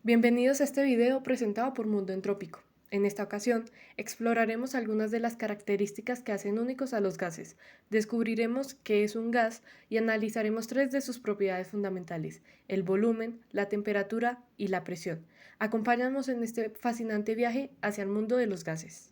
Bienvenidos a este video presentado por Mundo Entrópico. En esta ocasión, exploraremos algunas de las características que hacen únicos a los gases, descubriremos qué es un gas y analizaremos tres de sus propiedades fundamentales: el volumen, la temperatura y la presión. Acompáñanos en este fascinante viaje hacia el mundo de los gases.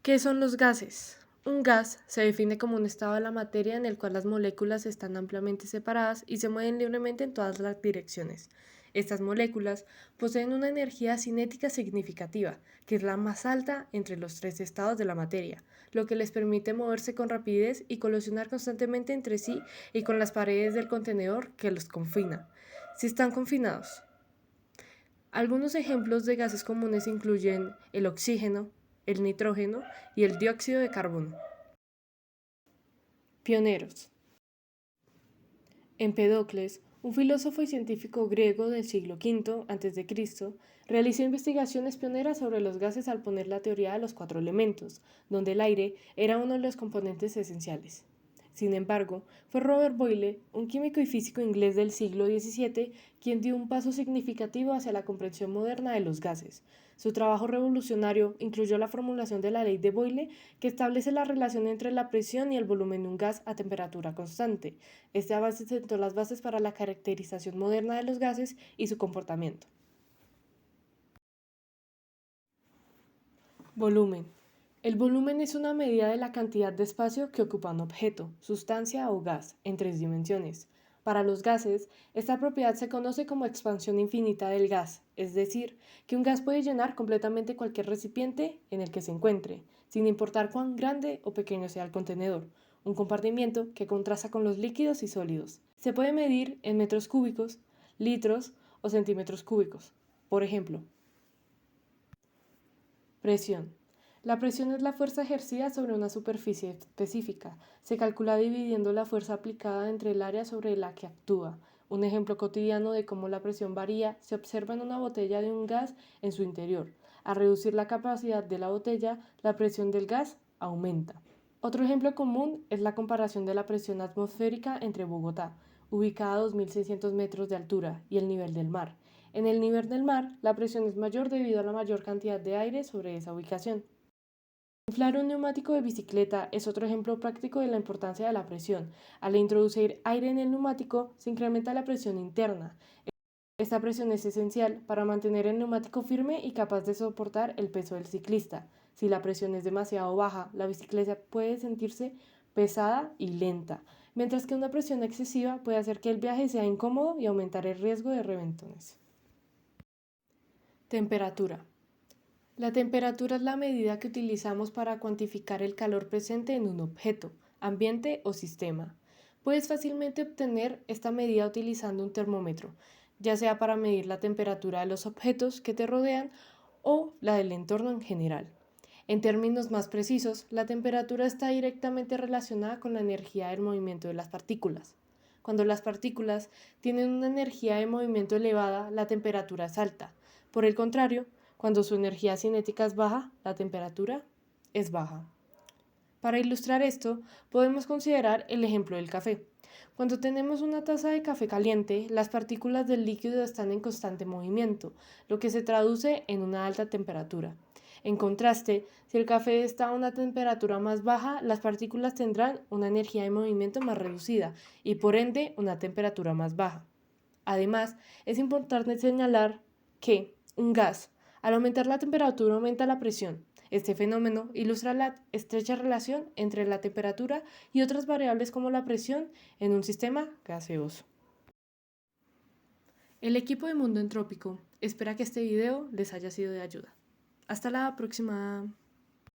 ¿Qué son los gases? Un gas se define como un estado de la materia en el cual las moléculas están ampliamente separadas y se mueven libremente en todas las direcciones. Estas moléculas poseen una energía cinética significativa, que es la más alta entre los tres estados de la materia, lo que les permite moverse con rapidez y colisionar constantemente entre sí y con las paredes del contenedor que los confina. Si están confinados. Algunos ejemplos de gases comunes incluyen el oxígeno, el nitrógeno y el dióxido de carbono. Pioneros. Empedocles, un filósofo y científico griego del siglo V a.C., realizó investigaciones pioneras sobre los gases al poner la teoría de los cuatro elementos, donde el aire era uno de los componentes esenciales. Sin embargo, fue Robert Boyle, un químico y físico inglés del siglo XVII, quien dio un paso significativo hacia la comprensión moderna de los gases. Su trabajo revolucionario incluyó la formulación de la ley de Boyle, que establece la relación entre la presión y el volumen de un gas a temperatura constante. Este avance sentó las bases para la caracterización moderna de los gases y su comportamiento. Volumen. El volumen es una medida de la cantidad de espacio que ocupa un objeto, sustancia o gas, en tres dimensiones. Para los gases, esta propiedad se conoce como expansión infinita del gas, es decir, que un gas puede llenar completamente cualquier recipiente en el que se encuentre, sin importar cuán grande o pequeño sea el contenedor, un compartimiento que contrasta con los líquidos y sólidos. Se puede medir en metros cúbicos, litros o centímetros cúbicos. Por ejemplo, presión. La presión es la fuerza ejercida sobre una superficie específica. Se calcula dividiendo la fuerza aplicada entre el área sobre la que actúa. Un ejemplo cotidiano de cómo la presión varía se observa en una botella de un gas en su interior. Al reducir la capacidad de la botella, la presión del gas aumenta. Otro ejemplo común es la comparación de la presión atmosférica entre Bogotá, ubicada a 2.600 metros de altura, y el nivel del mar. En el nivel del mar, la presión es mayor debido a la mayor cantidad de aire sobre esa ubicación. Inflar un neumático de bicicleta es otro ejemplo práctico de la importancia de la presión. Al introducir aire en el neumático, se incrementa la presión interna. Esta presión es esencial para mantener el neumático firme y capaz de soportar el peso del ciclista. Si la presión es demasiado baja, la bicicleta puede sentirse pesada y lenta, mientras que una presión excesiva puede hacer que el viaje sea incómodo y aumentar el riesgo de reventones. Temperatura. La temperatura es la medida que utilizamos para cuantificar el calor presente en un objeto, ambiente o sistema. Puedes fácilmente obtener esta medida utilizando un termómetro, ya sea para medir la temperatura de los objetos que te rodean o la del entorno en general. En términos más precisos, la temperatura está directamente relacionada con la energía del movimiento de las partículas. Cuando las partículas tienen una energía de movimiento elevada, la temperatura es alta. Por el contrario, cuando su energía cinética es baja, la temperatura es baja. Para ilustrar esto, podemos considerar el ejemplo del café. Cuando tenemos una taza de café caliente, las partículas del líquido están en constante movimiento, lo que se traduce en una alta temperatura. En contraste, si el café está a una temperatura más baja, las partículas tendrán una energía de movimiento más reducida y por ende una temperatura más baja. Además, es importante señalar que un gas, al aumentar la temperatura, aumenta la presión. Este fenómeno ilustra la estrecha relación entre la temperatura y otras variables como la presión en un sistema gaseoso. El equipo de Mundo Entrópico espera que este video les haya sido de ayuda. Hasta la próxima.